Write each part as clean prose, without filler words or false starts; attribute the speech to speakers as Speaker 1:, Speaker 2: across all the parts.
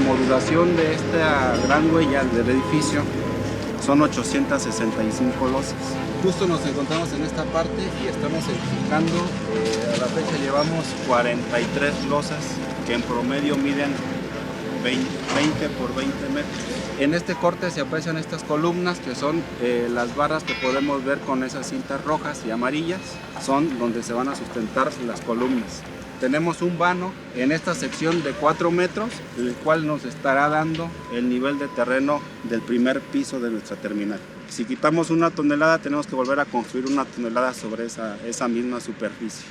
Speaker 1: modulación de esta gran huella del edificio son 865 losas. Justo nos encontramos en esta parte y estamos edificando. A la fecha llevamos 43 losas que en promedio miden 20 por 20 metros. En este corte se aprecian estas columnas que son las barras que podemos ver con esas cintas rojas y amarillas. Son donde se van a sustentar las columnas. Tenemos un vano en esta sección de 4 metros, el cual nos estará dando el nivel de terreno del primer piso de nuestra terminal. Si quitamos 1 tonelada, tenemos que volver a construir 1 tonelada sobre esa misma superficie.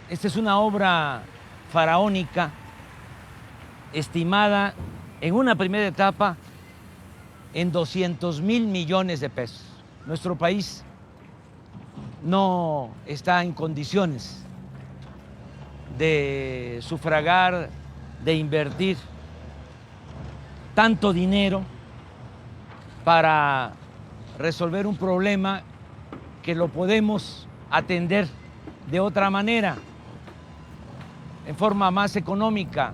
Speaker 2: Esta es una obra faraónica, estimada en una primera etapa en 200,000 millones de pesos. Nuestro país no está en condiciones de sufragar, de invertir tanto dinero para resolver un problema que lo podemos atender de otra manera, en forma más económica,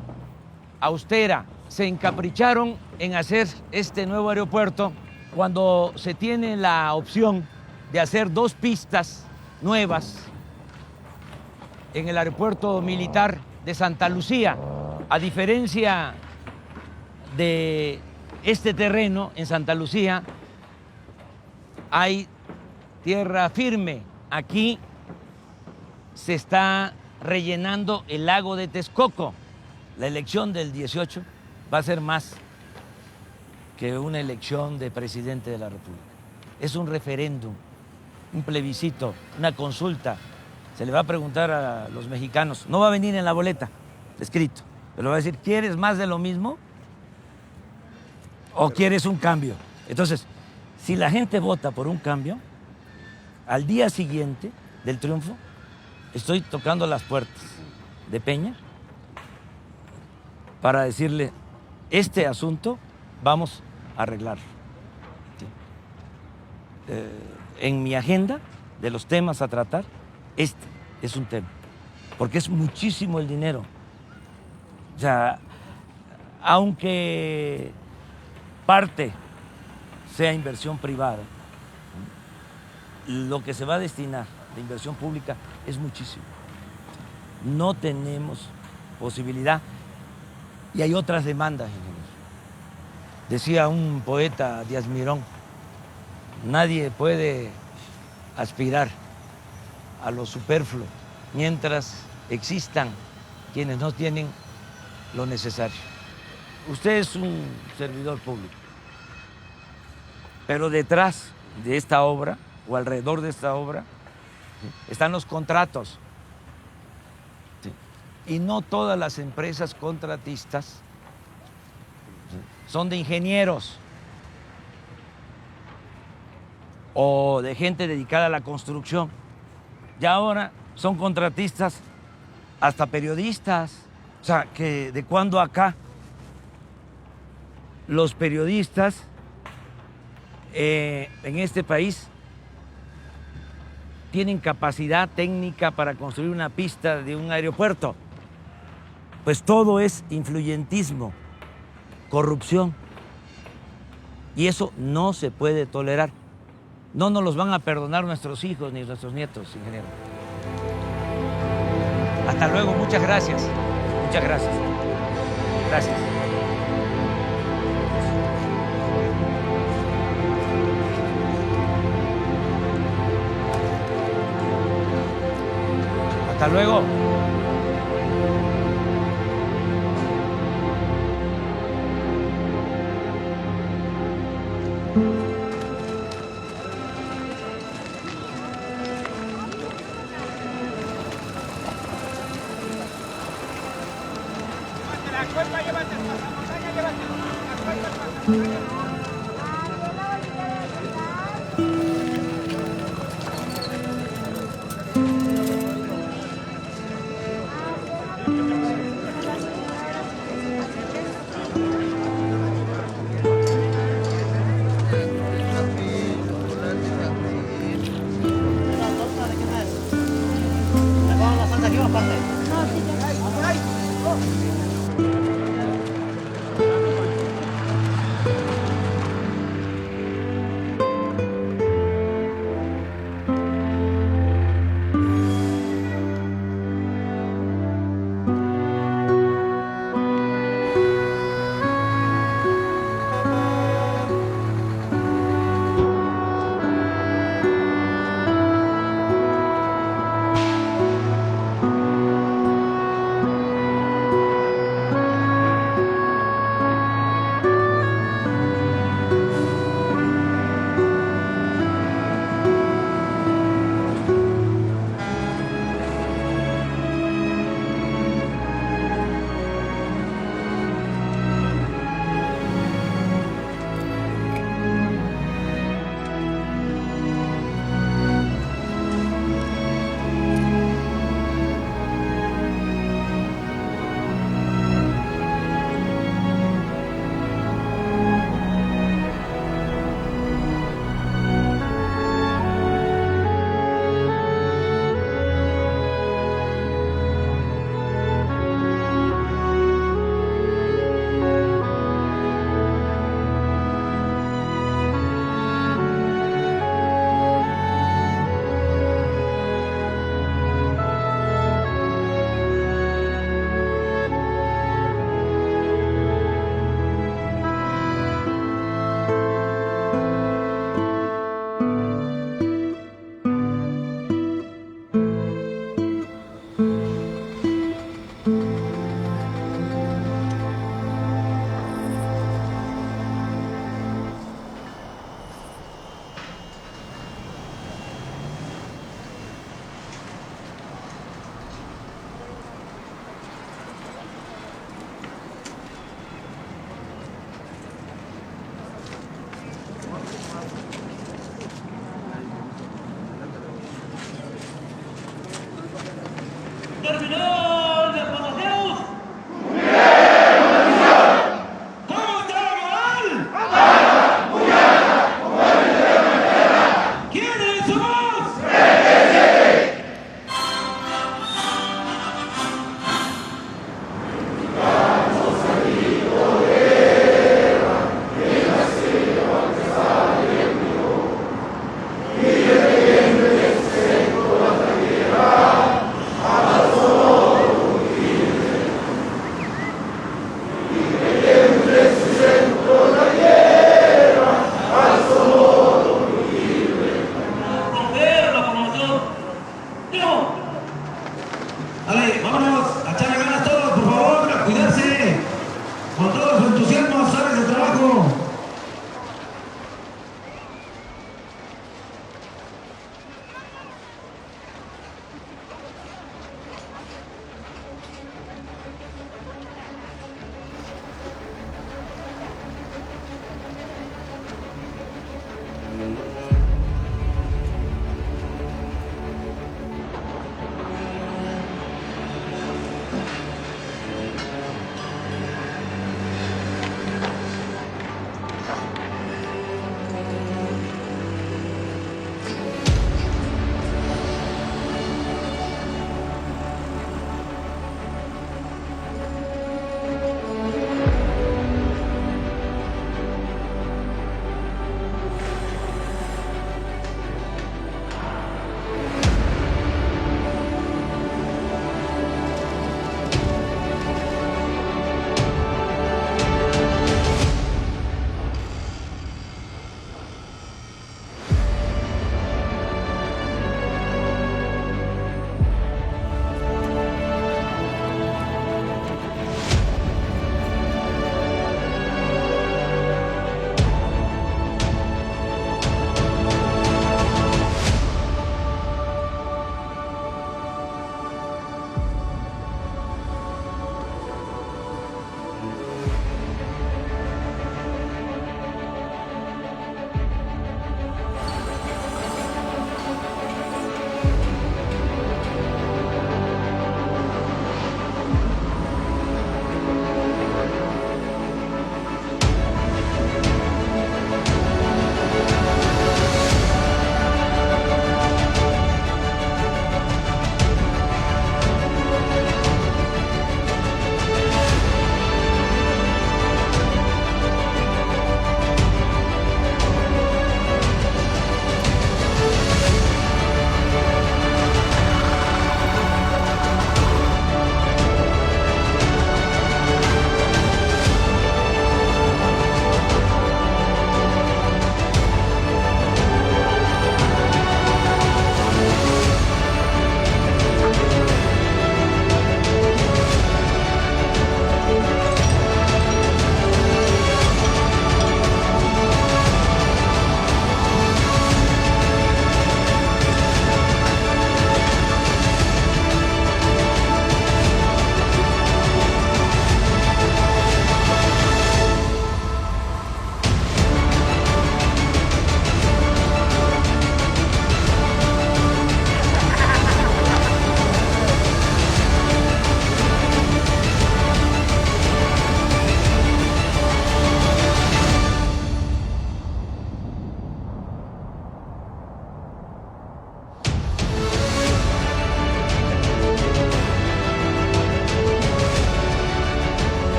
Speaker 2: austera. Se encapricharon en hacer este nuevo aeropuerto cuando se tiene la opción de hacer 2 pistas nuevas en el aeropuerto militar de Santa Lucía. A diferencia de este terreno en Santa Lucía, hay tierra firme. Aquí se está rellenando el lago de Texcoco. La elección del 18 va a ser más que una elección de presidente de la República. Es un referéndum, un plebiscito, una consulta. Se le va a preguntar a los mexicanos, no va a venir en la boleta escrito, pero va a decir, ¿quieres más de lo mismo o quieres un cambio? Entonces, si la gente vota por un cambio, al día siguiente del triunfo, estoy tocando las puertas de Peña para decirle, este asunto vamos a arreglarlo. En mi agenda de los temas a tratar, este es un tema, porque es muchísimo el dinero. O sea, aunque parte sea inversión privada, lo que se va a destinar de inversión pública es muchísimo. No tenemos posibilidad y hay otras demandas, ingeniero. Decía un poeta, Díaz Mirón, nadie puede aspirar a lo superfluo mientras existan quienes no tienen lo necesario. Usted es un servidor público, pero detrás de esta obra o alrededor de esta obra están los contratos. Y no todas las empresas contratistas son de ingenieros o de gente dedicada a la construcción. Ya ahora son contratistas hasta periodistas. O sea, que de cuando acá los periodistas en este país tienen capacidad técnica para construir una pista de un aeropuerto. Pues todo es influyentismo, corrupción. Y eso no se puede tolerar. No nos los van a perdonar nuestros hijos ni nuestros nietos, ingeniero. Hasta luego, muchas gracias. Muchas gracias. Gracias. Hasta luego.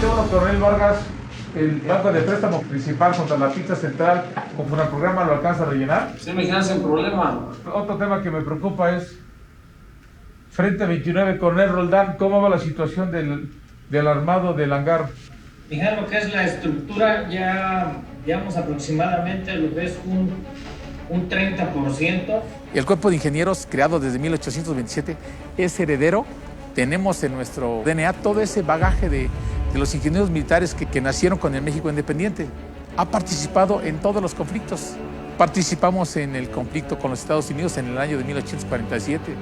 Speaker 3: Teniente 1 Coronel Vargas, el banco de préstamo principal contra la pista central, conforme al programa, ¿lo alcanza a rellenar?
Speaker 4: Sí, mi general, sin problema.
Speaker 3: Otro tema que me preocupa es, frente 29, Coronel Roldán, ¿cómo va la situación del armado del hangar?
Speaker 4: Mi general, lo que es la estructura, ya llevamos aproximadamente lo que es un 30%.
Speaker 5: El Cuerpo de Ingenieros, creado desde 1827, es heredero. Tenemos en nuestro DNA todo ese bagaje de los ingenieros militares que nacieron con el México independiente. Ha participado en todos los conflictos. Participamos en el conflicto con los Estados Unidos en el año de 1847.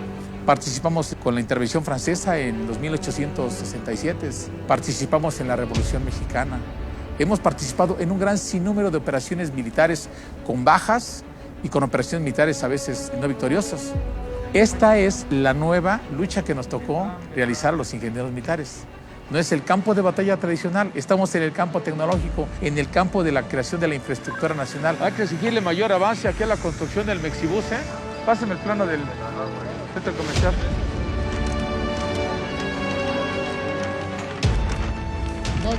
Speaker 5: Participamos con la intervención francesa en los 1867. Participamos en la Revolución Mexicana. Hemos participado en un gran sinnúmero de operaciones militares con bajas y con operaciones militares a veces no victoriosas. Esta es la nueva lucha que nos tocó realizar a los ingenieros militares. No es el campo de batalla tradicional, estamos en el campo tecnológico, en el campo de la creación de la infraestructura nacional.
Speaker 3: Hay que exigirle mayor avance aquí a la construcción del Mexibus, ¿eh? Pásame el plano del centro comercial.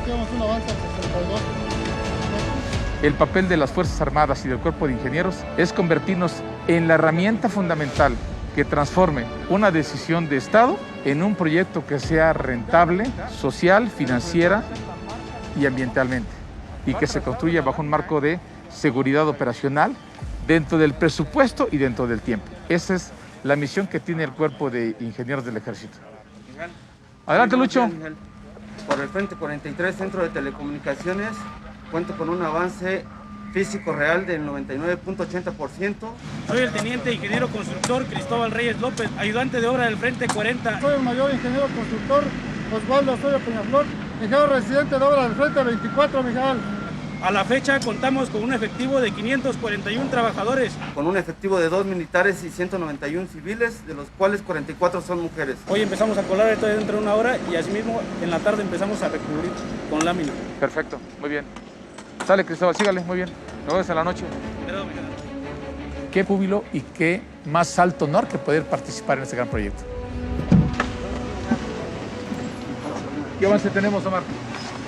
Speaker 6: Tenemos un avance al 62.
Speaker 3: El papel de las Fuerzas Armadas y del Cuerpo de Ingenieros es convertirnos en la herramienta fundamental que transforme una decisión de Estado en un proyecto que sea rentable, social, financiera y ambientalmente, y que se construya bajo un marco de seguridad operacional dentro del presupuesto y dentro del tiempo. Esa es la misión que tiene el Cuerpo de Ingenieros del Ejército. Adelante, Lucho.
Speaker 1: Por el Frente 43, Centro de Telecomunicaciones, cuento con un avance físico real del 99.80%.
Speaker 7: Soy el teniente ingeniero constructor Cristóbal Reyes López, ayudante de obra del Frente 40.
Speaker 6: Soy el mayor ingeniero constructor Osvaldo Osorio Peñaflor, ingeniero residente de obra del Frente 24, Miguel.
Speaker 7: A la fecha contamos con un efectivo de 541 trabajadores.
Speaker 1: Con un efectivo de 2 militares y 191 civiles, de los cuales 44 son mujeres.
Speaker 7: Hoy empezamos a colar esto dentro de una hora y asimismo en la tarde empezamos a recubrir con lámina.
Speaker 3: Perfecto, muy bien. Sale, Cristóbal, sígale, muy bien. Nos vemos en la noche.
Speaker 5: Qué júbilo y qué más alto honor que poder participar en este gran proyecto.
Speaker 3: ¿Qué avance tenemos, Omar?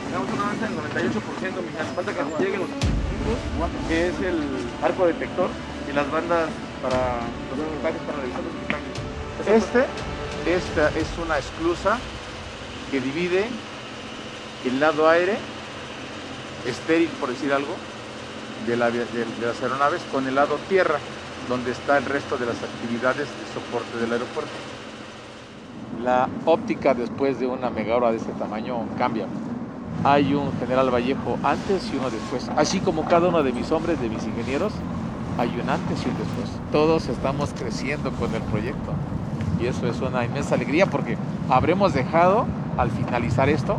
Speaker 1: Tenemos un avance del 98%, Miguel. Falta que nos lleguen los equipos, que es el arco detector y las bandas para los equipajes, para revisar los equipajes.
Speaker 3: Esta es una esclusa que divide el lado aire, estéril por decir algo, de las aeronaves con el lado tierra, donde está el resto de las actividades de soporte del aeropuerto. La óptica después de una megahora de este tamaño cambia. Hay un general Vallejo antes y uno después. Así como cada uno de mis hombres, de mis ingenieros, hay un antes y un después. Todos estamos creciendo con el proyecto y eso es una inmensa alegría porque habremos dejado, al finalizar esto,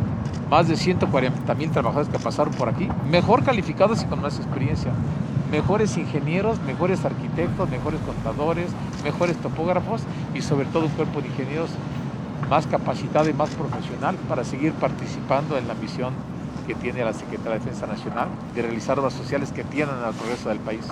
Speaker 3: más de 140,000 trabajadores que pasaron por aquí, mejor calificados y con más experiencia. Mejores ingenieros, mejores arquitectos, mejores contadores, mejores topógrafos y sobre todo un cuerpo de ingenieros más capacitado y más profesional para seguir participando en la misión que tiene la Secretaría de Defensa Nacional de realizar obras sociales que tiendan al progreso del país.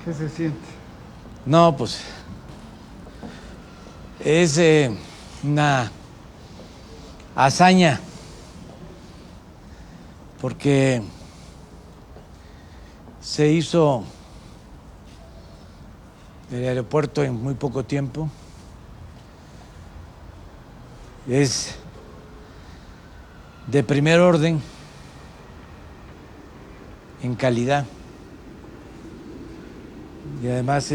Speaker 6: ¿Qué se siente?
Speaker 2: No, pues es una hazaña, porque se hizo el aeropuerto en muy poco tiempo. Es de primer orden en calidad y además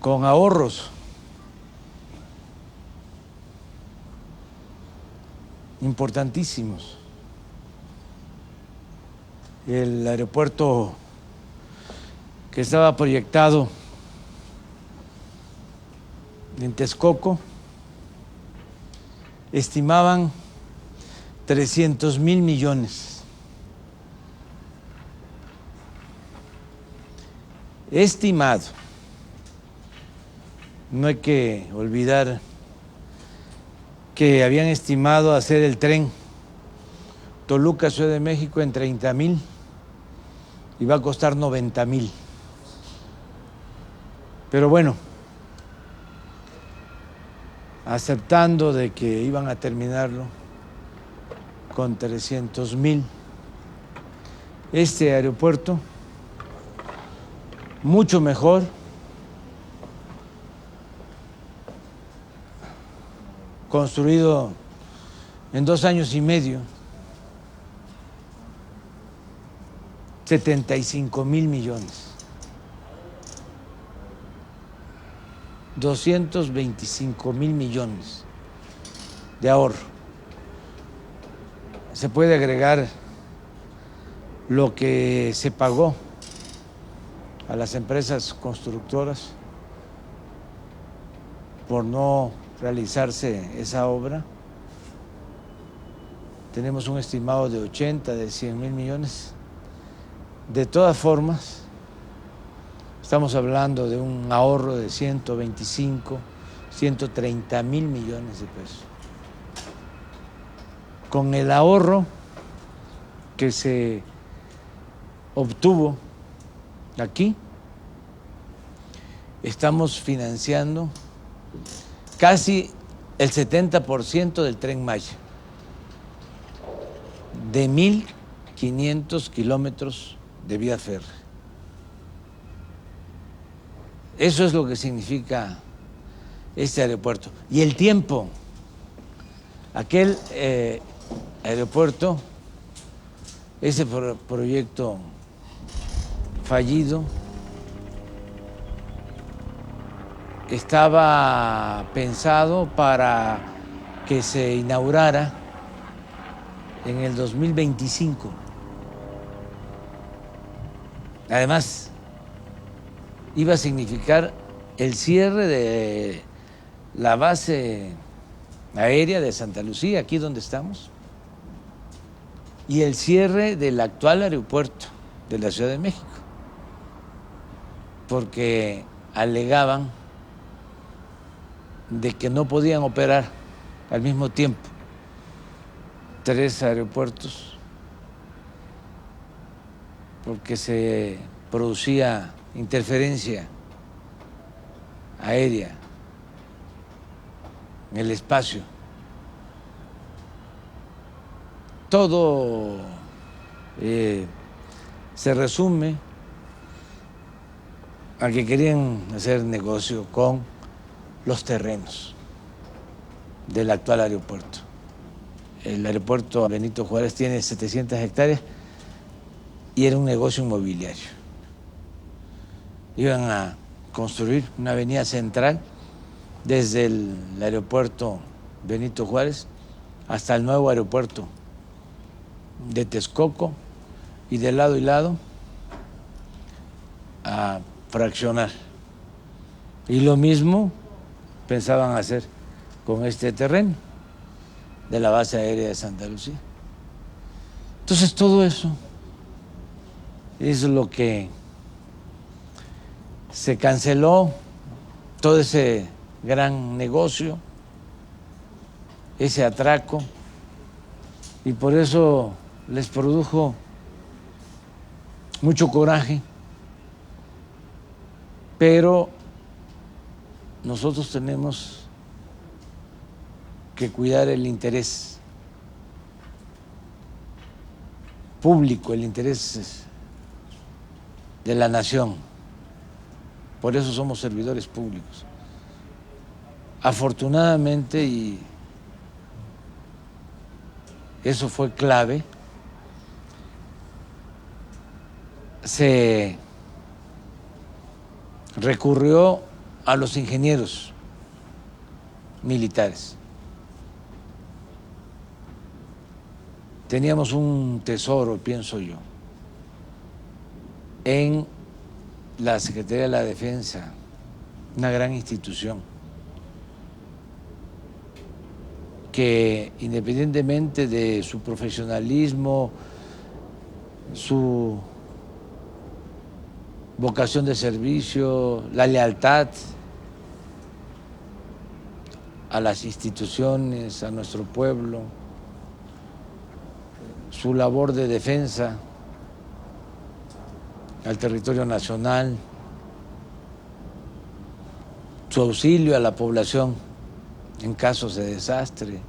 Speaker 2: con ahorros importantísimos. El aeropuerto que estaba proyectado en Texcoco estimaban 300,000 millones. Estimado. No hay que olvidar que habían estimado hacer el tren Toluca, Ciudad de México en 30,000 y va a costar 90,000. Pero bueno, aceptando de que iban a terminarlo con 300,000, este aeropuerto, mucho mejor, construido en 2 años y medio, 75,000 millones. 225,000 millones de ahorro. Se puede agregar lo que se pagó a las empresas constructoras por no realizarse esa obra. Tenemos un estimado de 80, de 100,000 millones. De todas formas, estamos hablando de un ahorro de 125, 130,000 millones de pesos. Con el ahorro que se obtuvo aquí, estamos financiando casi el 70% del Tren Maya, de 1,500 kilómetros de vía férrea. Eso es lo que significa este aeropuerto. Y el tiempo. Aquel aeropuerto, ese proyecto fallido, estaba pensado para que se inaugurara en el 2025. Además, iba a significar el cierre de la base aérea de Santa Lucía, aquí donde estamos, y el cierre del actual aeropuerto de la Ciudad de México, porque alegaban de que no podían operar al mismo tiempo 3 aeropuertos porque se producía interferencia aérea en el espacio. Todo se resume a que querían hacer negocio con los terrenos del actual aeropuerto. El aeropuerto Benito Juárez tiene 700 hectáreas y era un negocio inmobiliario. Iban a construir una avenida central desde el aeropuerto Benito Juárez hasta el nuevo aeropuerto de Texcoco, y de lado y lado a fraccionar. Y lo mismo pensaban hacer con este terreno de la base aérea de Santa Lucía. Entonces todo eso es lo que se canceló, todo ese gran negocio, ese atraco, y por eso les produjo mucho coraje, pero nosotros tenemos que cuidar el interés público, el interés de la nación. Por eso somos servidores públicos. Afortunadamente, y eso fue clave, se recurrió a los ingenieros militares. Teníamos un tesoro, pienso yo, en la Secretaría de la Defensa, una gran institución que, independientemente de su profesionalismo, su vocación de servicio, la lealtad a las instituciones, a nuestro pueblo, su labor de defensa al territorio nacional, su auxilio a la población en casos de desastre.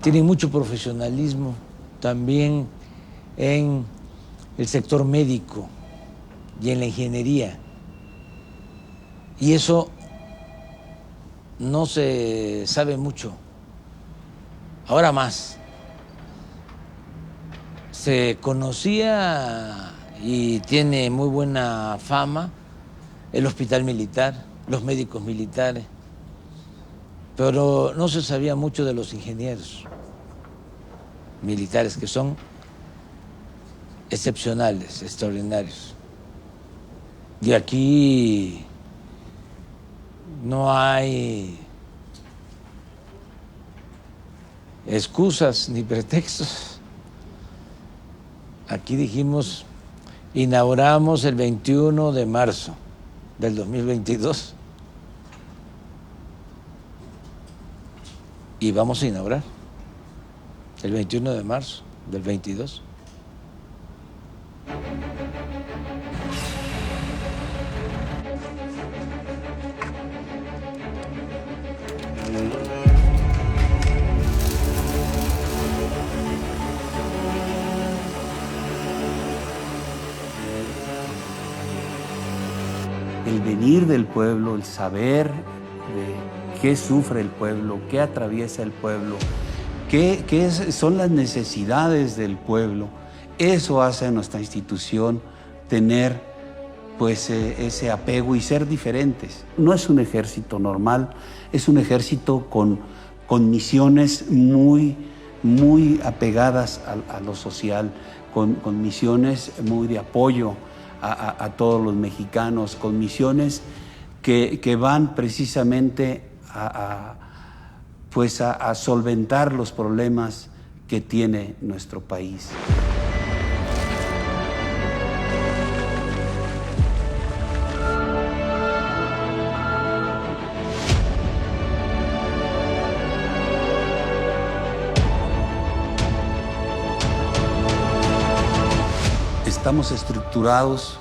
Speaker 2: Tienen mucho profesionalismo también en el sector médico y en la ingeniería. Y eso no se sabe mucho. Ahora más. Se conocía y tiene muy buena fama el hospital militar, los médicos militares, pero no se sabía mucho de los ingenieros militares, que son excepcionales, extraordinarios. Y aquí no hay excusas ni pretextos. Aquí dijimos, inauguramos el 21 de marzo del 2022 y vamos a inaugurar el 21 de marzo del 22.
Speaker 8: El venir del pueblo, el saber de qué sufre el pueblo, qué atraviesa el pueblo, son las necesidades del pueblo, eso hace a nuestra institución tener pues ese apego y ser diferentes. No es un ejército normal, es un ejército con misiones muy apegadas a lo social, con misiones muy de apoyo a todos los mexicanos, con misiones que van precisamente a solventar los problemas que tiene nuestro país. Estamos estructurados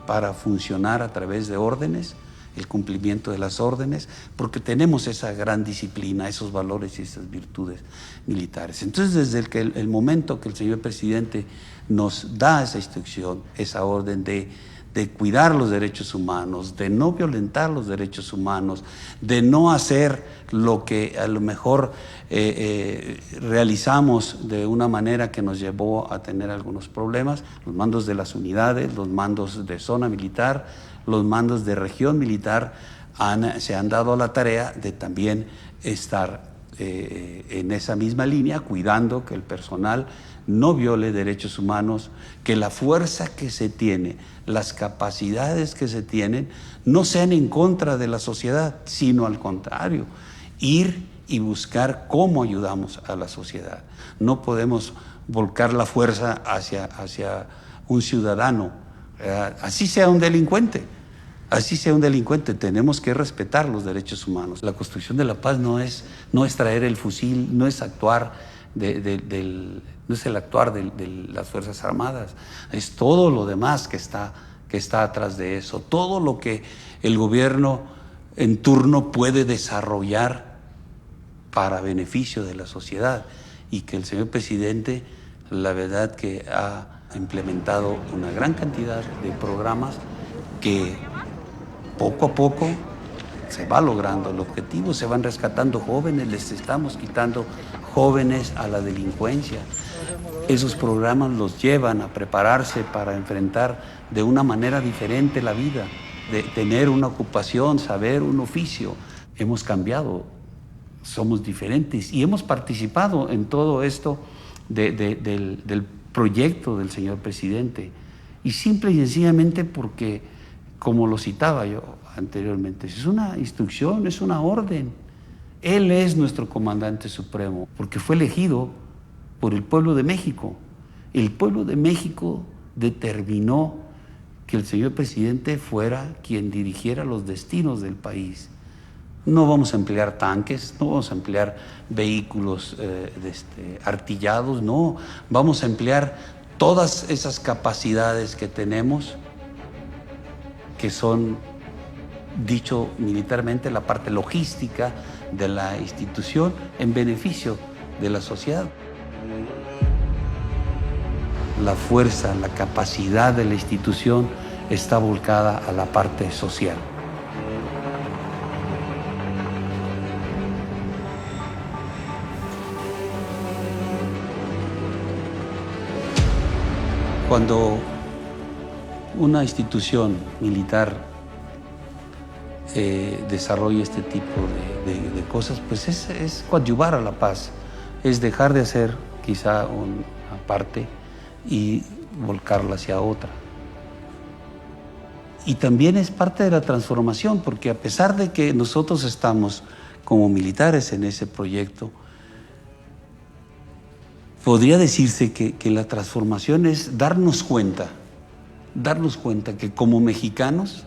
Speaker 8: para funcionar a través de órdenes, el cumplimiento de las órdenes, porque tenemos esa gran disciplina, esos valores y esas virtudes militares. Entonces, desde el momento que el señor presidente nos da esa instrucción, esa orden de cuidar los derechos humanos, de no violentar los derechos humanos, de no hacer lo que a lo mejor realizamos de una manera que nos llevó a tener algunos problemas. Los mandos de las unidades, los mandos de zona militar, los mandos de región militar se han dado a la tarea de también estar en esa misma línea, cuidando que el personal no viole derechos humanos, que la fuerza que se tiene, las capacidades que se tienen, no sean en contra de la sociedad, sino al contrario, ir y buscar cómo ayudamos a la sociedad. No podemos volcar la fuerza hacia un ciudadano, así sea un delincuente. Así sea un delincuente, tenemos que respetar los derechos humanos. La construcción de la paz no es traer el fusil, no es actuar no es el actuar de las Fuerzas Armadas, es todo lo demás que está atrás de eso, todo lo que el gobierno en turno puede desarrollar para beneficio de la sociedad, y que el señor presidente, la verdad que ha implementado una gran cantidad de programas que poco a poco se va logrando el objetivo, se van rescatando jóvenes, les estamos quitando jóvenes a la delincuencia. Esos programas los llevan a prepararse para enfrentar de una manera diferente la vida, de tener una ocupación, saber un oficio. Hemos cambiado, somos diferentes y hemos participado en todo esto del proyecto del señor presidente. Y simple y sencillamente porque, como lo citaba yo anteriormente, es una instrucción, es una orden. Él es nuestro comandante supremo, porque fue elegido por el pueblo de México. El pueblo de México determinó que el señor presidente fuera quien dirigiera los destinos del país. No vamos a emplear tanques, no vamos a emplear vehículos artillados, no. Vamos a emplear todas esas capacidades que tenemos, que son, dicho militarmente, la parte logística de la institución en beneficio de la sociedad. La fuerza, la capacidad de la institución está volcada a la parte social. Cuando una institución militar desarrolla este tipo de cosas, pues es coadyuvar a la paz, es dejar de hacer quizá una parte y volcarla hacia otra. Y también es parte de la transformación, porque a pesar de que nosotros estamos como militares en ese proyecto, podría decirse que la transformación es darnos cuenta que como mexicanos,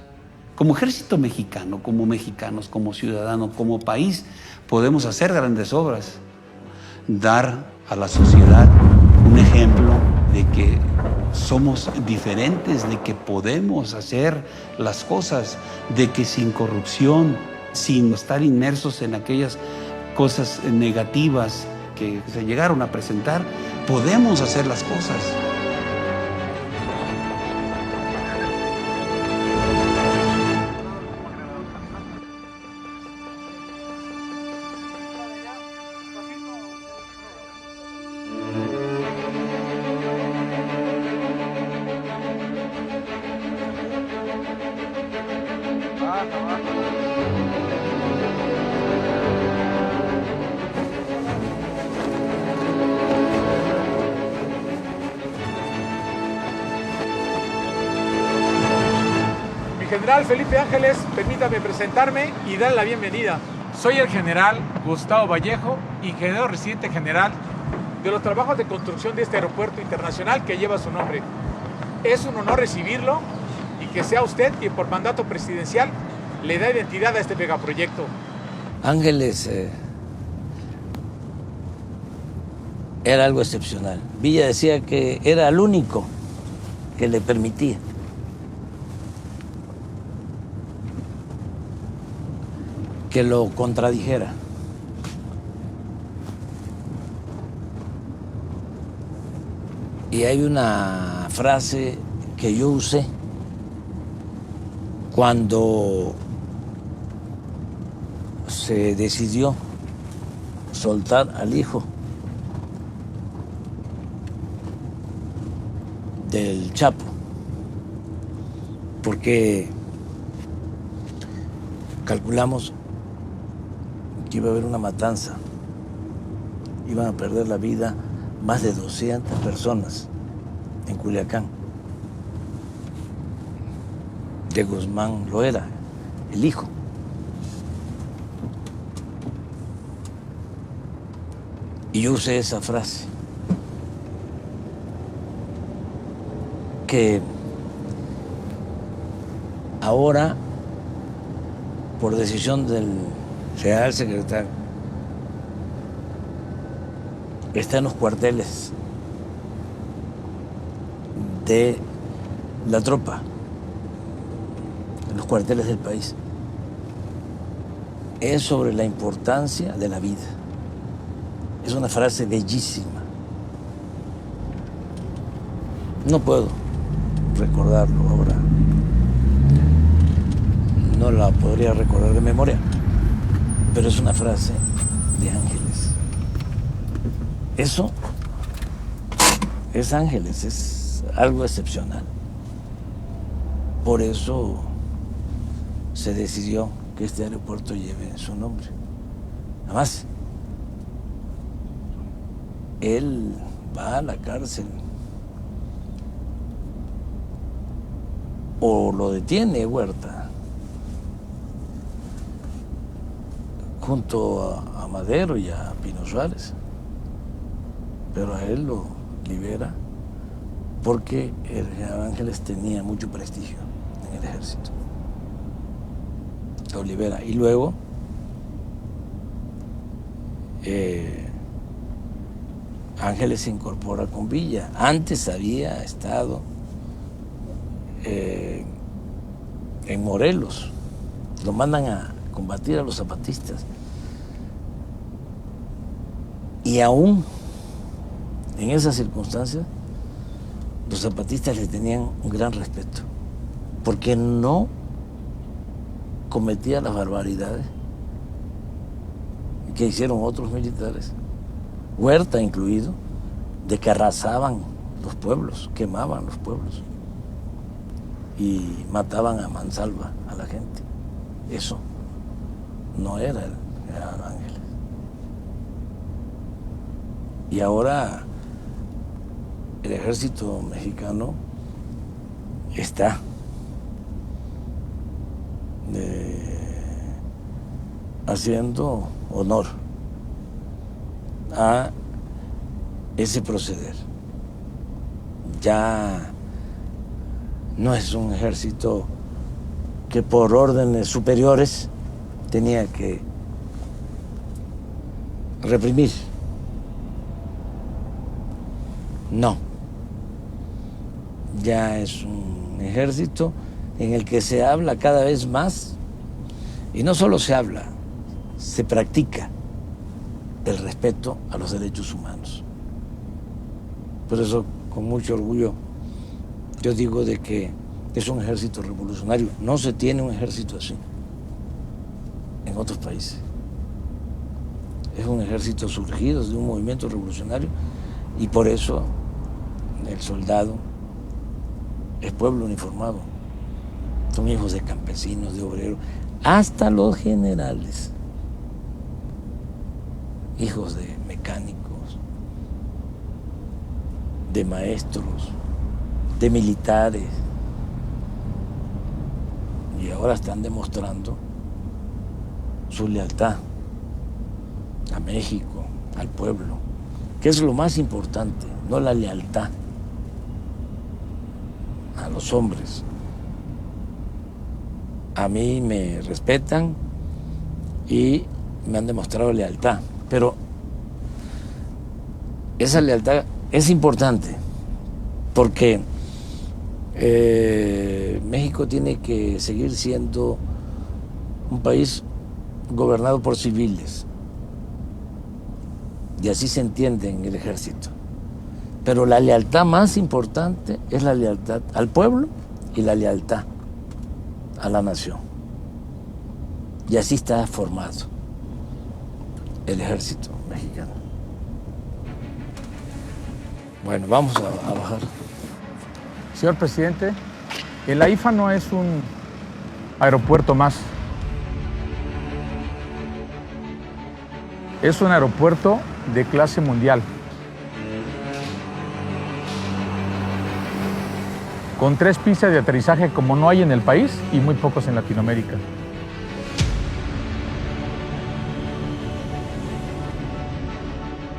Speaker 8: como ejército mexicano, como mexicanos, como ciudadanos, como país, podemos hacer grandes obras, dar a la sociedad un ejemplo de que somos diferentes, de que podemos hacer las cosas, de que sin corrupción, sin estar inmersos en aquellas cosas negativas que se llegaron a presentar, podemos hacer las cosas.
Speaker 5: General Felipe Ángeles, permítame presentarme y dar la bienvenida. Soy el general Gustavo Vallejo, ingeniero residente general de los trabajos de construcción de este aeropuerto internacional que lleva su nombre. Es un honor recibirlo y que sea usted quien por mandato presidencial le da identidad a este megaproyecto.
Speaker 2: Ángeles era algo excepcional. Villa decía que era el único que le permitía que lo contradijera. Y hay una frase que yo usé cuando se decidió soltar al hijo del Chapo, porque calculamos que iba a haber una matanza, iban a perder la vida más de 200 personas en Culiacán. De Guzmán lo era, el hijo. Y yo usé esa frase, que ahora, por decisión del general secretario, está en los cuarteles de la tropa, en los cuarteles del país. Es sobre la importancia de la vida. Es una frase bellísima. No puedo recordarlo ahora. No la podría recordar de memoria, pero es una frase de Ángeles. Eso es Ángeles, es algo excepcional. Por eso se decidió que este aeropuerto lleve su nombre. Además, él va a la cárcel o lo detiene Huerta junto a Madero y a Pino Suárez, pero a él lo libera porque el general Ángeles tenía mucho prestigio en el ejército. Lo libera y luego Ángeles se incorpora con Villa. Antes había estado en Morelos, lo mandan a combatir a los zapatistas y aún en esas circunstancias los zapatistas le tenían un gran respeto porque no cometía las barbaridades que hicieron otros militares, Huerta incluido, de que arrasaban los pueblos, quemaban los pueblos y mataban a mansalva a la gente. Eso no era el general Ángeles. Y ahora el ejército mexicano está haciendo honor a ese proceder. Ya no es un ejército que por órdenes superiores tenía que reprimir. No. Ya es un ejército en el que se habla cada vez más, y no solo se habla, se practica el respeto a los derechos humanos. Por eso, con mucho orgullo, yo digo de que es un ejército revolucionario. No se tiene un ejército así en otros países. Es un ejército surgido de un movimiento revolucionario y por eso el soldado es pueblo uniformado. Son hijos de campesinos, de obreros, hasta los generales, hijos de mecánicos, de maestros, de militares, y ahora están demostrando su lealtad a México, al pueblo, que es lo más importante, no la lealtad a los hombres. A mí me respetan y me han demostrado lealtad, pero esa lealtad es importante porque México tiene que seguir siendo un país gobernado por civiles, y así se entiende en el ejército. Pero la lealtad más importante es la lealtad al pueblo y la lealtad a la nación. Y así está formado el ejército mexicano. Bueno, vamos a bajar.
Speaker 5: Señor presidente, el AIFA no es un aeropuerto más. Es un aeropuerto de clase mundial, con 3 pistas de aterrizaje como no hay en el país y muy pocos en Latinoamérica.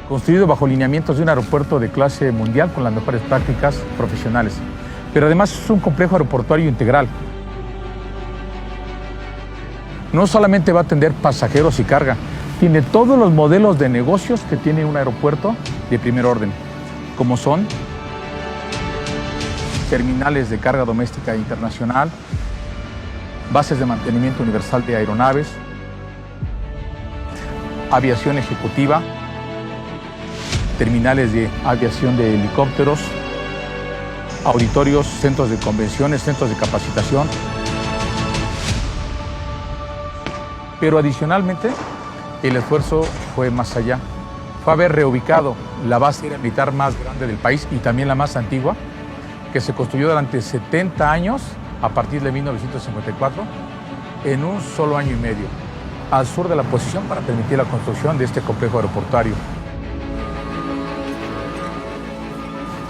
Speaker 5: Construido bajo lineamientos de un aeropuerto de clase mundial con las mejores prácticas profesionales. Pero además es un complejo aeroportuario integral. No solamente va a atender pasajeros y carga, tiene todos los modelos de negocios que tiene un aeropuerto de primer orden, como son terminales de carga doméstica internacional, bases de mantenimiento universal de aeronaves, aviación ejecutiva, terminales de aviación de helicópteros, auditorios, centros de convenciones, centros de capacitación. Pero adicionalmente, el esfuerzo fue más allá. Fue haber reubicado la base aérea militar más grande del país y también la más antigua, que se construyó durante 70 años, a partir de 1954, en un solo año y medio, al sur de la posición para permitir la construcción de este complejo aeroportuario.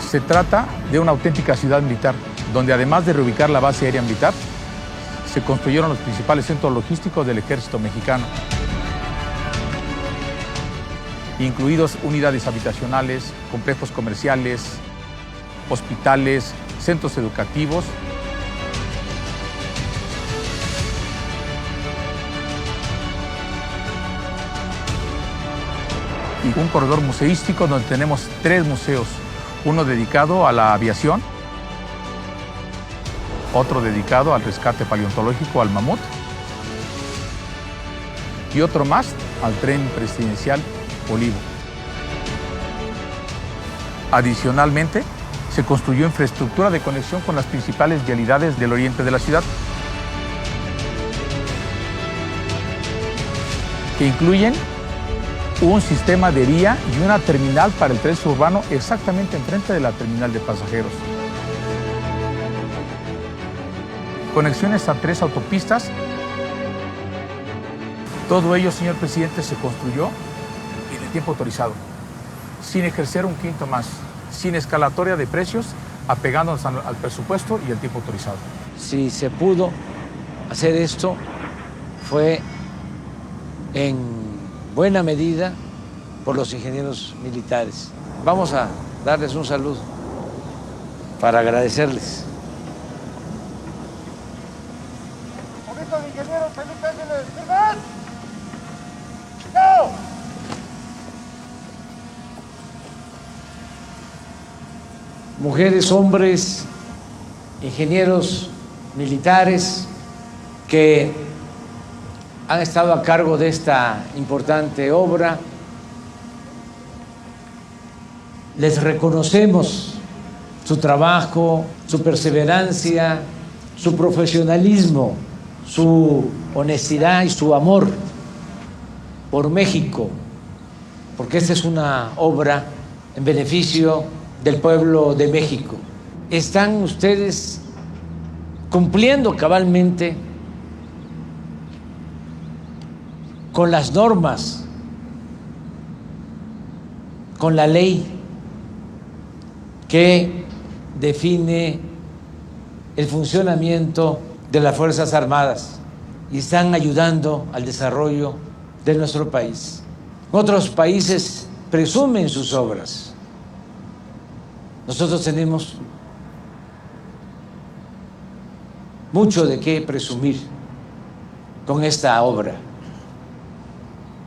Speaker 5: Se trata de una auténtica ciudad militar, donde además de reubicar la base aérea militar, se construyeron los principales centros logísticos del ejército mexicano, incluidos unidades habitacionales, complejos comerciales, hospitales, centros educativos. Y un corredor museístico donde tenemos 3 museos, uno dedicado a la aviación, otro dedicado al rescate paleontológico, al mamut, y otro más al tren presidencial Olivo. Adicionalmente, se construyó infraestructura de conexión con las principales vialidades del oriente de la ciudad, que incluyen un sistema de vía y una terminal para el tren suburbano exactamente enfrente de la terminal de pasajeros. Conexiones a 3 autopistas. Todo ello, señor presidente, se construyó en el tiempo autorizado, sin ejercer un quinto más, sin escalatoria de precios, apegándonos al presupuesto y al tiempo autorizado.
Speaker 2: Si se pudo hacer esto, fue en buena medida por los ingenieros militares. Vamos a darles un saludo para agradecerles. Mujeres, hombres, ingenieros militares que han estado a cargo de esta importante obra, les reconocemos su trabajo, su perseverancia, su profesionalismo, su honestidad y su amor por México, porque esta es una obra en beneficio del pueblo de México. Están ustedes cumpliendo cabalmente con las normas, con la ley que define el funcionamiento de las Fuerzas Armadas y están ayudando al desarrollo de nuestro país. Otros países presumen sus obras. Nosotros tenemos mucho de qué presumir con esta obra,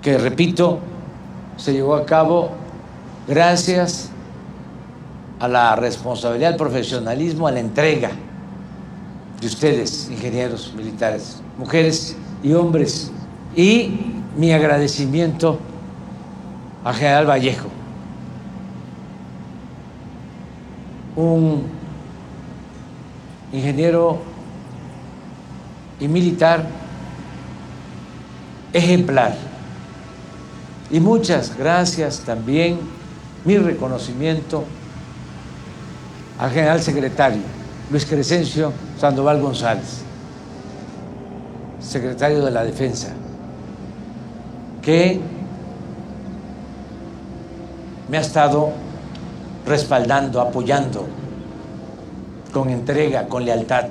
Speaker 2: que, repito, se llevó a cabo gracias a la responsabilidad, al profesionalismo, a la entrega de ustedes, ingenieros militares, mujeres y hombres, y mi agradecimiento al general Vallejo, un ingeniero y militar ejemplar. Y muchas gracias también, mi reconocimiento al general secretario Luis Crescencio Sandoval González, secretario de la Defensa, que me ha estado respaldando, apoyando con entrega, con lealtad.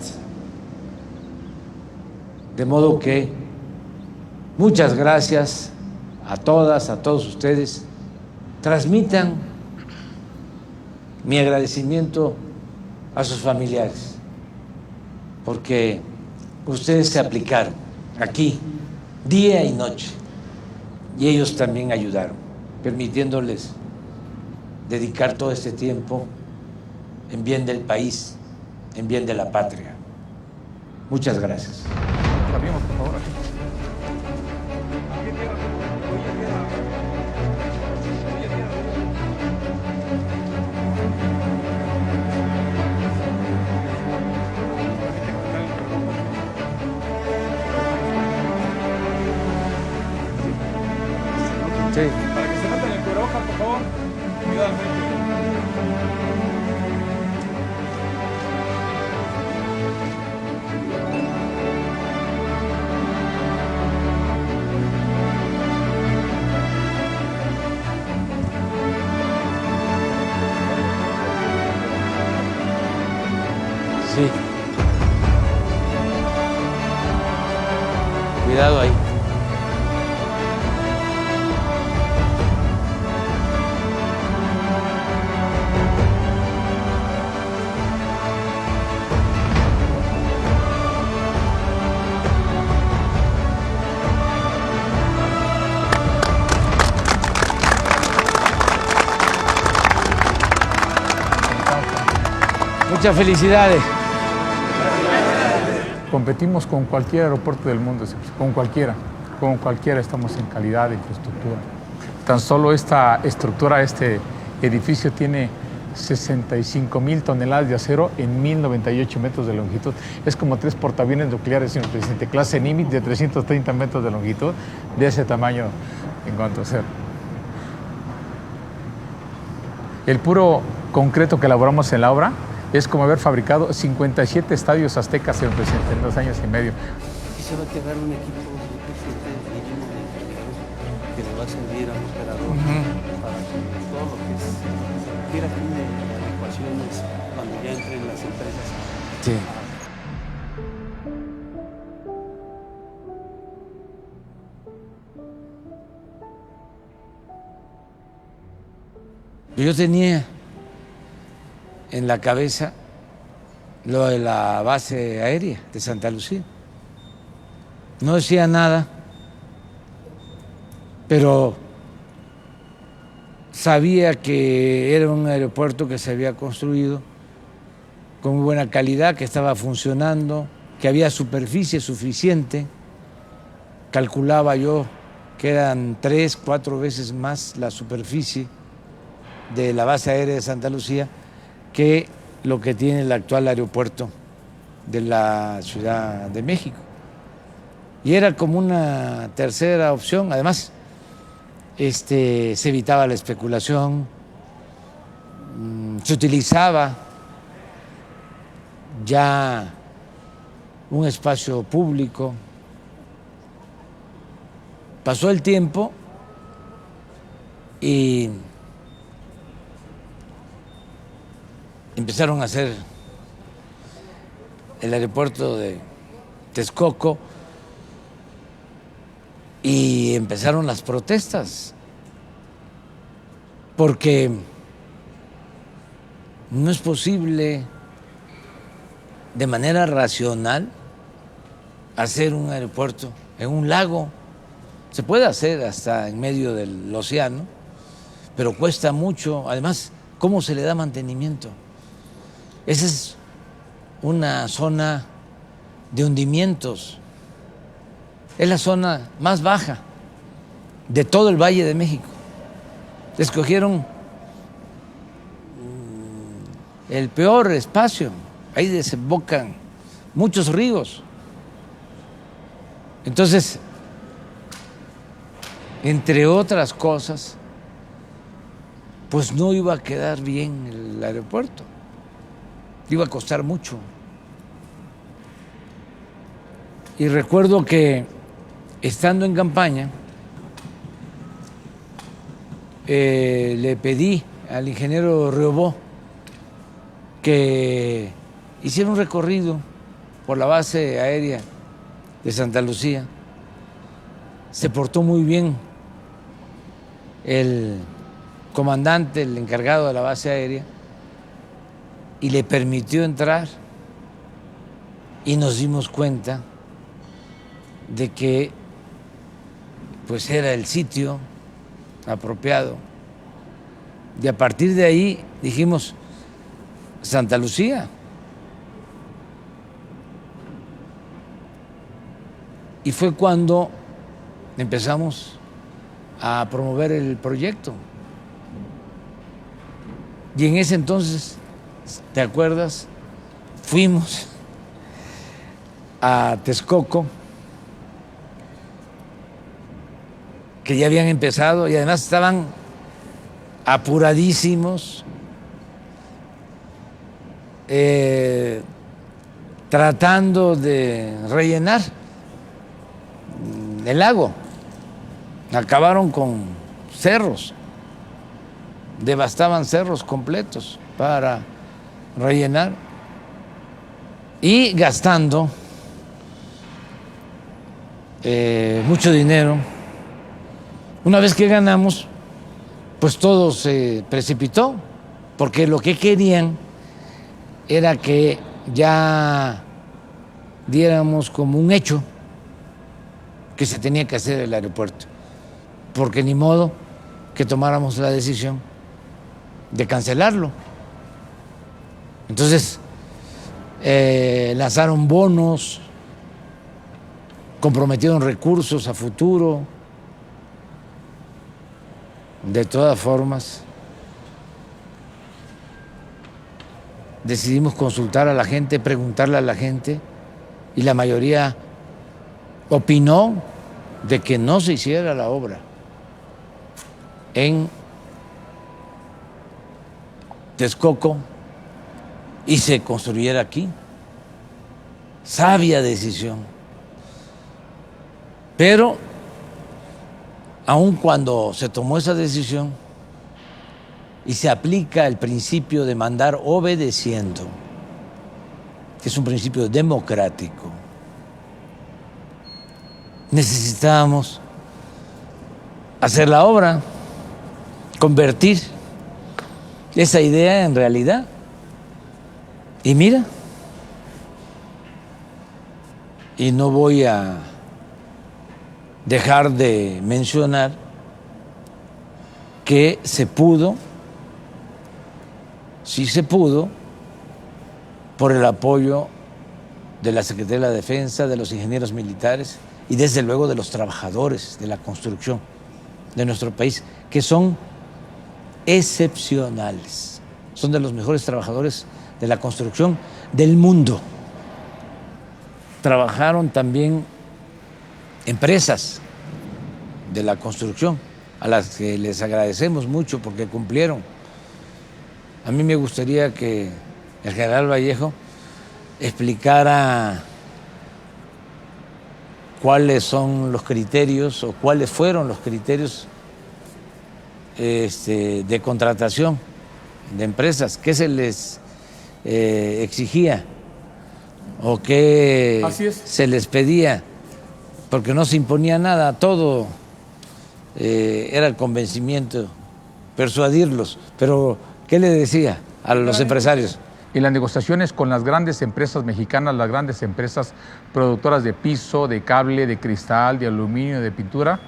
Speaker 2: De modo que muchas gracias a todas, a todos ustedes. Transmitan mi agradecimiento a sus familiares, porque ustedes se aplicaron aquí día y noche y ellos también ayudaron, permitiéndoles dedicar todo este tiempo en bien del país, en bien de la patria. Muchas gracias.
Speaker 5: Abrimos, por favor.
Speaker 2: Sí.
Speaker 5: Para que se metan el cubrebocas, por favor. Cuidado al frente.
Speaker 2: Sí. Cuidado ahí. Muchas felicidades.
Speaker 5: Competimos con cualquier aeropuerto del mundo, con cualquiera estamos en calidad de infraestructura. Tan solo esta estructura, este edificio tiene 65,000 toneladas de acero en 1,098 metros de longitud. Es como 3 portaaviones nucleares, señor presidente, clase Nimitz de 330 metros de longitud, de ese tamaño en cuanto a acero. El puro concreto que elaboramos en la obra es como haber fabricado 57 estadios aztecas, señor presidente, en 2 años y medio.
Speaker 8: Aquí se va a quedar un equipo mínimo de ingenieros que le va a servir al operador para todo lo que se requiera aquí de adecuaciones cuando ya entren las empresas.
Speaker 2: Sí. Yo tenía en la cabeza lo de la base aérea de Santa Lucía. No decía nada, pero sabía que era un aeropuerto que se había construido con muy buena calidad, que estaba funcionando, que había superficie suficiente. Calculaba yo que eran 3, 4 veces más la superficie de la base aérea de Santa Lucía que lo que tiene el actual aeropuerto de la Ciudad de México. Y era como una tercera opción. Además, se evitaba la especulación, se utilizaba ya un espacio público. Pasó el tiempo y empezaron a hacer el aeropuerto de Texcoco y empezaron las protestas, porque no es posible de manera racional hacer un aeropuerto en un lago. Se puede hacer hasta en medio del océano, pero cuesta mucho. Además, ¿cómo se le da mantenimiento? Esa es una zona de hundimientos. Es la zona más baja de todo el Valle de México. Escogieron el peor espacio. Ahí desembocan muchos ríos. Entonces, entre otras cosas, pues no iba a quedar bien el aeropuerto. Iba a costar mucho. Y recuerdo que estando en campaña, le pedí al ingeniero Riobó que hiciera un recorrido por la base aérea de Santa Lucía. Se portó muy bien el comandante, el encargado de la base aérea, y le permitió entrar, y nos dimos cuenta de que pues era el sitio apropiado Y a partir de ahí dijimos, Santa Lucía. Y fue cuando empezamos a promover el proyecto. Y en ese entonces, ¿te acuerdas? Fuimos a Texcoco, que ya habían empezado y además estaban apuradísimos, tratando de rellenar el lago. Acabaron con cerros, devastaban cerros completos para rellenar y gastando mucho dinero. Una vez que ganamos, pues todo se precipitó, porque lo que querían era que ya diéramos como un hecho que se tenía que hacer el aeropuerto, porque ni modo que tomáramos la decisión de cancelarlo. Entonces, lanzaron bonos, comprometieron recursos a futuro. De todas formas, decidimos consultar a la gente, preguntarle a la gente, y la mayoría opinó de que no se hiciera la obra en Texcoco y se construyera aquí. Sabia decisión. Pero aun cuando se tomó esa decisión y se aplica el principio de mandar obedeciendo, que es un principio democrático, necesitábamos hacer la obra, convertir esa idea en realidad. Y mira, y no voy a dejar de mencionar que se pudo, sí se pudo, por el apoyo de la Secretaría de la Defensa, de los ingenieros militares y desde luego de los trabajadores de la construcción de nuestro país, que son excepcionales, son de los mejores trabajadores de la construcción del mundo. Trabajaron también empresas de la construcción, a las que les agradecemos mucho porque cumplieron. A mí me gustaría que el general Vallejo explicara cuáles son los criterios o cuáles fueron los criterios de contratación de empresas, qué se les exigía o qué se les pedía, porque no se imponía nada, todo era el convencimiento, persuadirlos. Pero ¿qué le decía a los empresarios?
Speaker 5: En las negociaciones con las grandes empresas mexicanas, las grandes empresas productoras de piso, de cable, de cristal, de aluminio, de pintura,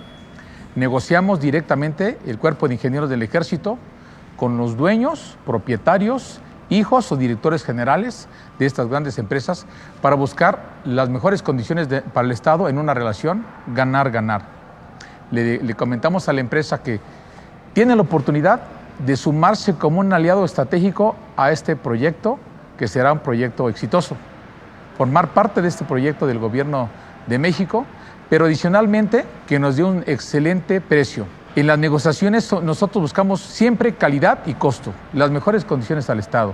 Speaker 5: negociamos directamente el cuerpo de ingenieros del Ejército con los dueños, propietarios, hijos o directores generales de estas grandes empresas para buscar las mejores condiciones para el Estado en una relación ganar-ganar. Le comentamos a la empresa que tiene la oportunidad de sumarse como un aliado estratégico a este proyecto, que será un proyecto exitoso. Formar parte de este proyecto del Gobierno de México, pero adicionalmente que nos dé un excelente precio. En las negociaciones nosotros buscamos siempre calidad y costo, las mejores condiciones al Estado.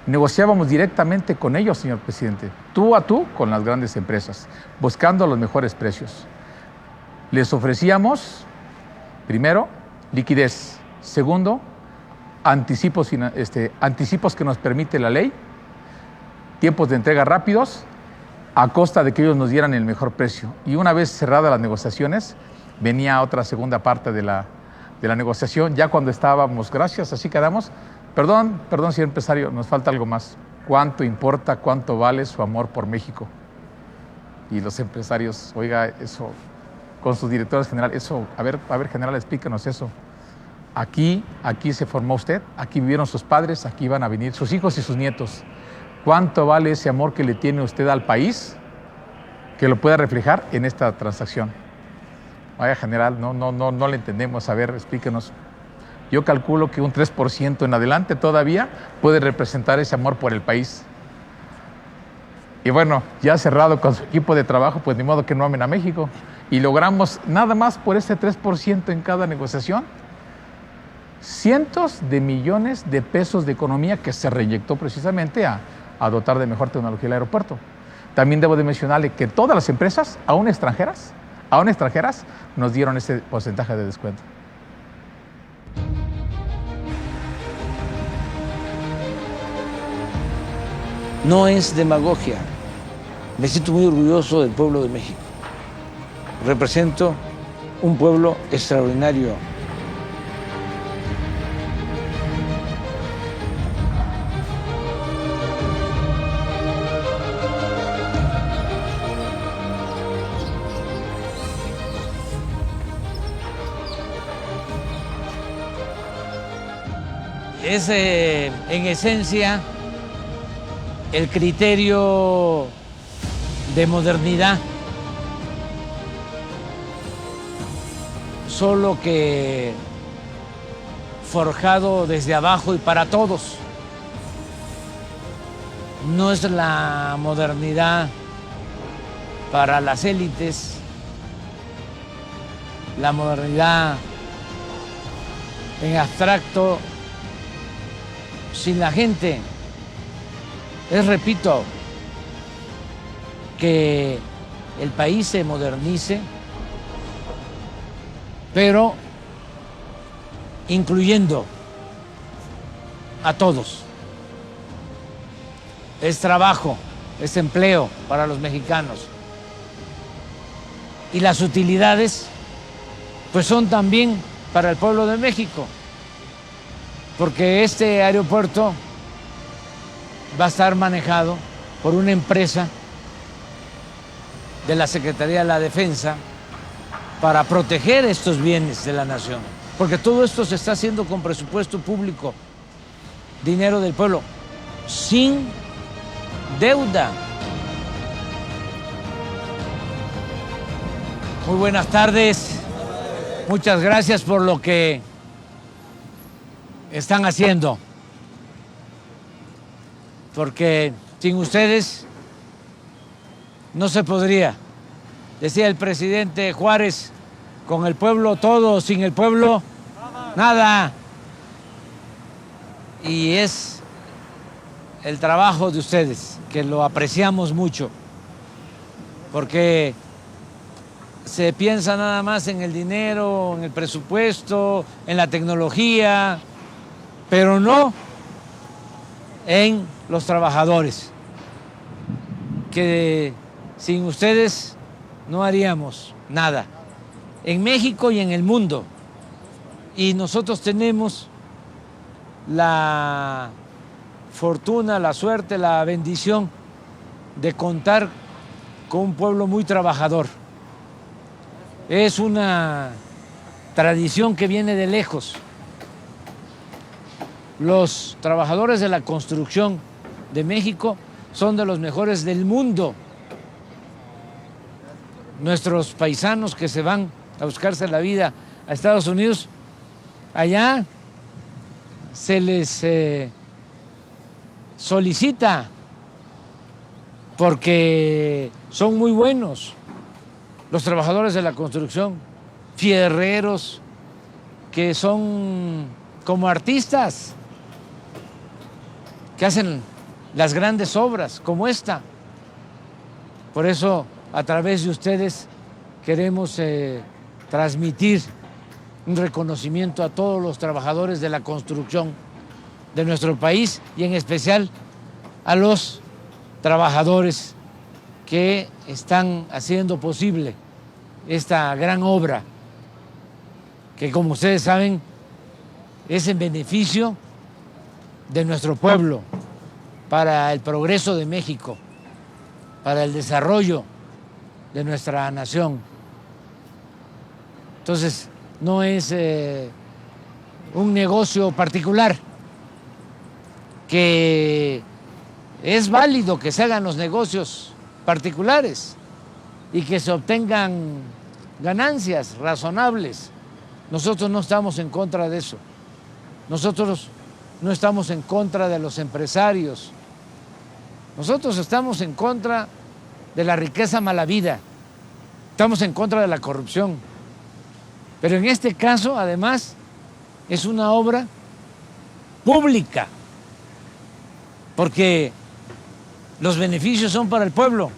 Speaker 5: Negociábamos directamente con ellos, señor presidente, tú a tú con las grandes empresas, buscando los mejores precios. Les ofrecíamos, primero, liquidez. Segundo, anticipos que nos permite la ley, tiempos de entrega rápidos, a costa de que ellos nos dieran el mejor precio. Y una vez cerradas las negociaciones, venía otra segunda parte de la negociación, ya cuando estábamos, gracias, así quedamos. Perdón, señor empresario, nos falta algo más. ¿Cuánto importa, cuánto vale su amor por México? Y los empresarios, oiga, eso, con sus directores generales, eso, a ver, general, explíquenos eso. Aquí se formó usted, aquí vivieron sus padres, aquí van a venir sus hijos y sus nietos. ¿Cuánto vale ese amor que le tiene usted al país que lo pueda reflejar en esta transacción? Vaya, general, no le entendemos. A ver, explíquenos. Yo calculo que un 3% en adelante todavía puede representar ese amor por el país. Y bueno, ya cerrado con su equipo de trabajo, pues ni modo que no amen a México. Y logramos nada más por ese 3% en cada negociación, cientos de millones de pesos de economía que se reinyectó precisamente a dotar de mejor tecnología el aeropuerto. También debo de mencionarle que todas las empresas, aún extranjeras, nos dieron ese porcentaje de descuento.
Speaker 2: No es demagogia. Me siento muy orgulloso del pueblo de México. Represento un pueblo extraordinario. Es en esencia el criterio de modernidad, solo que forjado desde abajo y para todos. No es la modernidad para las élites, la modernidad en abstracto, sin la gente. Es, repito, que el país se modernice, pero incluyendo a todos. Es trabajo, es empleo para los mexicanos. Y las utilidades, pues son también para el pueblo de México, porque este aeropuerto va a estar manejado por una empresa de la Secretaría de la Defensa para proteger estos bienes de la nación, porque todo esto se está haciendo con presupuesto público, dinero del pueblo, sin deuda. Muy buenas tardes. Muchas gracias por lo que están haciendo, porque sin ustedes no se podría. Decía el presidente Juárez, con el pueblo todo, sin el pueblo nada. Y es el trabajo de ustedes, que lo apreciamos mucho, porque se piensa nada más en el dinero, en el presupuesto, en la tecnología, pero no en los trabajadores, que sin ustedes no haríamos nada, en México y en el mundo. Y nosotros tenemos la fortuna, la suerte, la bendición de contar con un pueblo muy trabajador. Es una tradición que viene de lejos. Los trabajadores de la construcción de México son de los mejores del mundo. Nuestros paisanos que se van a buscarse la vida a Estados Unidos, allá se les solicita porque son muy buenos. Los trabajadores de la construcción, fierreros, que son como artistas, que hacen las grandes obras como esta. Por eso, a través de ustedes, queremos transmitir un reconocimiento a todos los trabajadores de la construcción de nuestro país y en especial a los trabajadores que están haciendo posible esta gran obra, que como ustedes saben es en beneficio de nuestro pueblo, para el progreso de México, para el desarrollo de nuestra nación. Entonces, no es un negocio particular, que es válido que se hagan los negocios particulares y que se obtengan ganancias razonables. Nosotros no estamos en contra de eso. Nosotros no estamos en contra de los empresarios. Nosotros estamos en contra de la riqueza mala vida. Estamos en contra de la corrupción. Pero en este caso, además, es una obra pública, porque los beneficios son para el pueblo,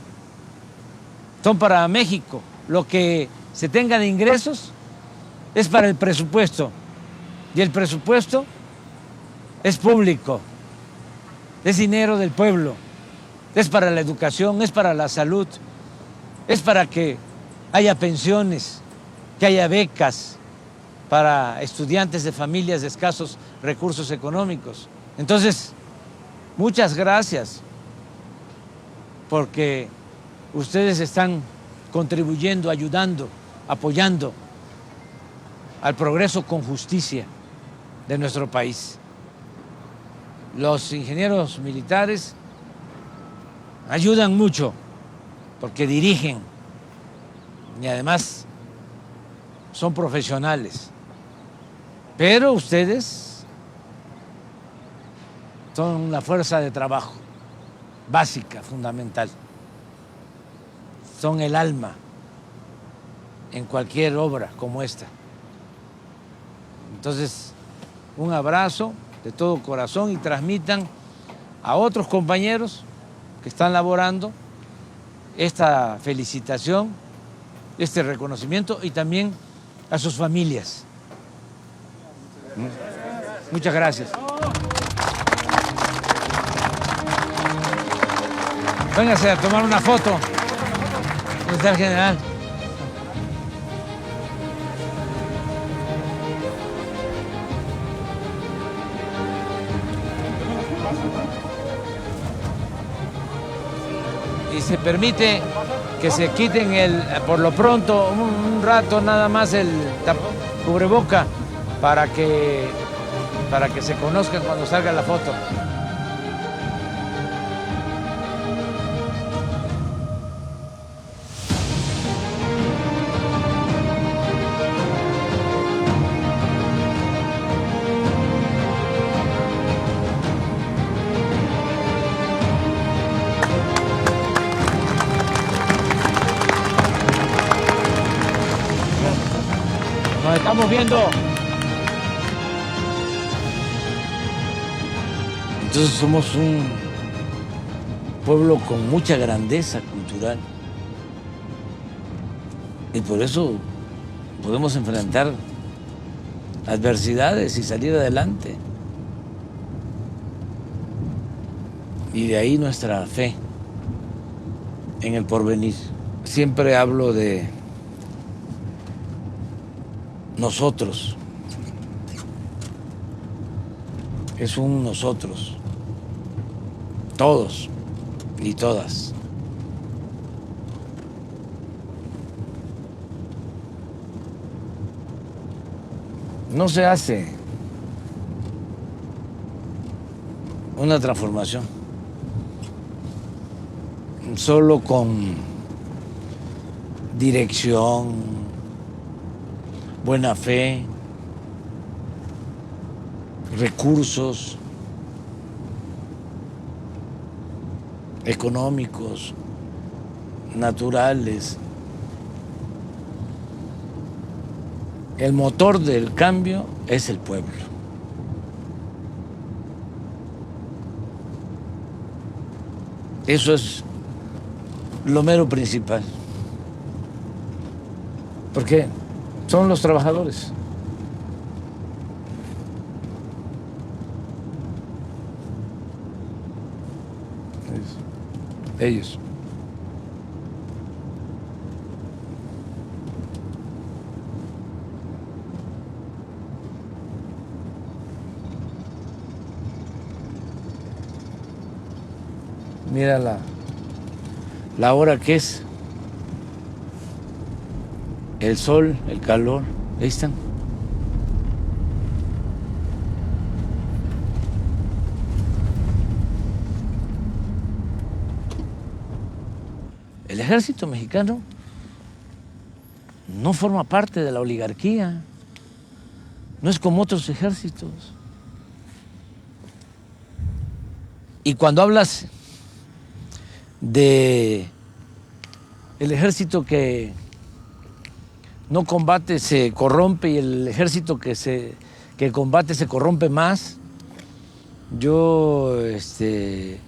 Speaker 2: son para México. Lo que se tenga de ingresos es para el presupuesto, y el presupuesto es público, es dinero del pueblo, es para la educación, es para la salud, es para que haya pensiones, que haya becas para estudiantes de familias de escasos recursos económicos. Entonces, muchas gracias, porque ustedes están contribuyendo, ayudando, apoyando al progreso con justicia de nuestro país. Los ingenieros militares ayudan mucho porque dirigen y además son profesionales. Pero ustedes son una fuerza de trabajo básica, fundamental. Son el alma en cualquier obra como esta. Entonces, un abrazo de todo corazón y transmitan a otros compañeros que están laborando esta felicitación, este reconocimiento, y también a sus familias. Muchas gracias. Véngase a tomar una foto. ¿Dónde está el general? Y se permite que se quiten por lo pronto, un rato nada más el cubreboca para que se conozcan cuando salga la foto. Nos estamos viendo. Entonces somos un pueblo con mucha grandeza cultural. Y por eso podemos enfrentar adversidades y salir adelante. Y de ahí nuestra fe en el porvenir. Siempre hablo de nosotros. Es un nosotros. Todos y todas. No se hace una transformación solo con dirección, buena fe, recursos económicos, naturales. El motor del cambio es el pueblo. Eso es lo mero principal. Porque son los trabajadores. Ellos. Mira la hora que es. El sol, el calor. Ahí están. El ejército mexicano no forma parte de la oligarquía, no es como otros ejércitos. Y cuando hablas de el ejército que no combate se corrompe y el ejército que combate se corrompe más, yo te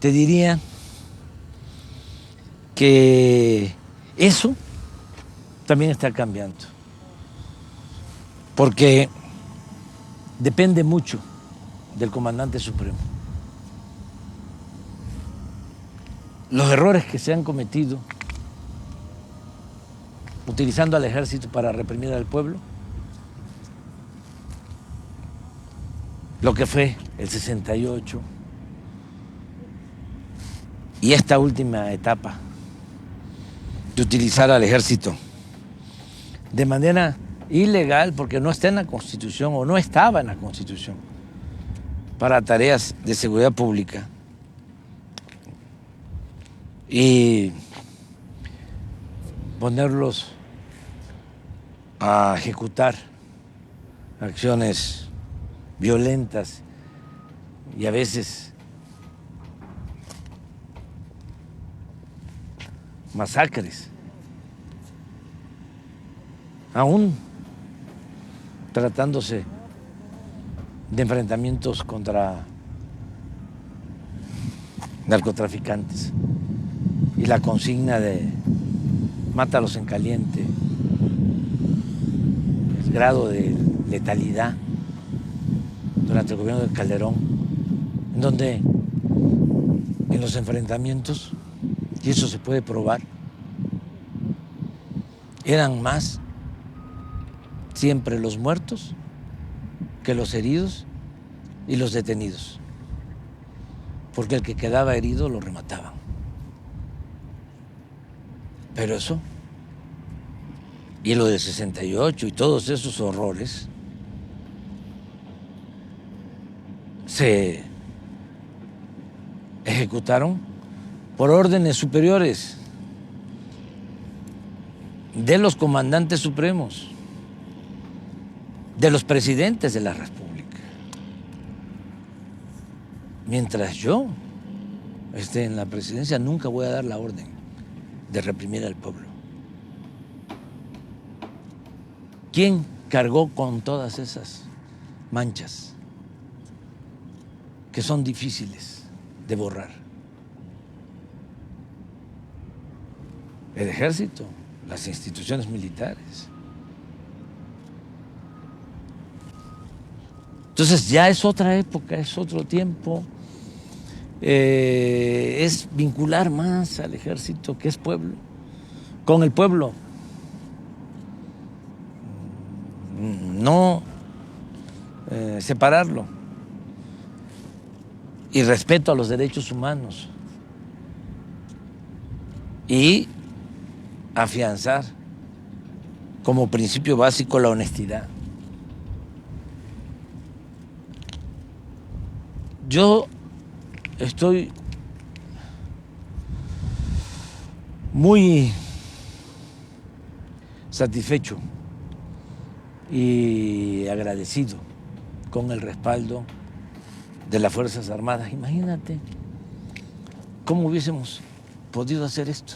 Speaker 2: diría que eso también está cambiando, porque depende mucho del comandante supremo. Los errores que se han cometido utilizando al ejército para reprimir al pueblo, lo que fue el 68 y esta última etapa de utilizar al ejército de manera ilegal, porque no está en la Constitución o no estaba en la Constitución, para tareas de seguridad pública. Y ponerlos a ejecutar acciones violentas y a veces masacres, aún tratándose de enfrentamientos contra narcotraficantes y la consigna de mátalos en caliente, el grado de letalidad durante el gobierno de Calderón, en donde en los enfrentamientos, y eso se puede probar, eran más siempre los muertos que los heridos y los detenidos, porque el que quedaba herido lo remataban. Pero eso, y lo del 68 y todos esos horrores, se ejecutaron por órdenes superiores de los comandantes supremos, de los presidentes de la República. Mientras yo esté en la presidencia, nunca voy a dar la orden de reprimir al pueblo. ¿Quién cargó con todas esas manchas que son difíciles de borrar? El ejército, las instituciones militares. Entonces ya es otra época, es otro tiempo. Es vincular más al ejército, que es pueblo, con el pueblo. No separarlo. Y respeto a los derechos humanos. Y afianzar como principio básico la honestidad. Yo estoy muy satisfecho y agradecido con el respaldo de las Fuerzas Armadas. Imagínate cómo hubiésemos podido hacer esto.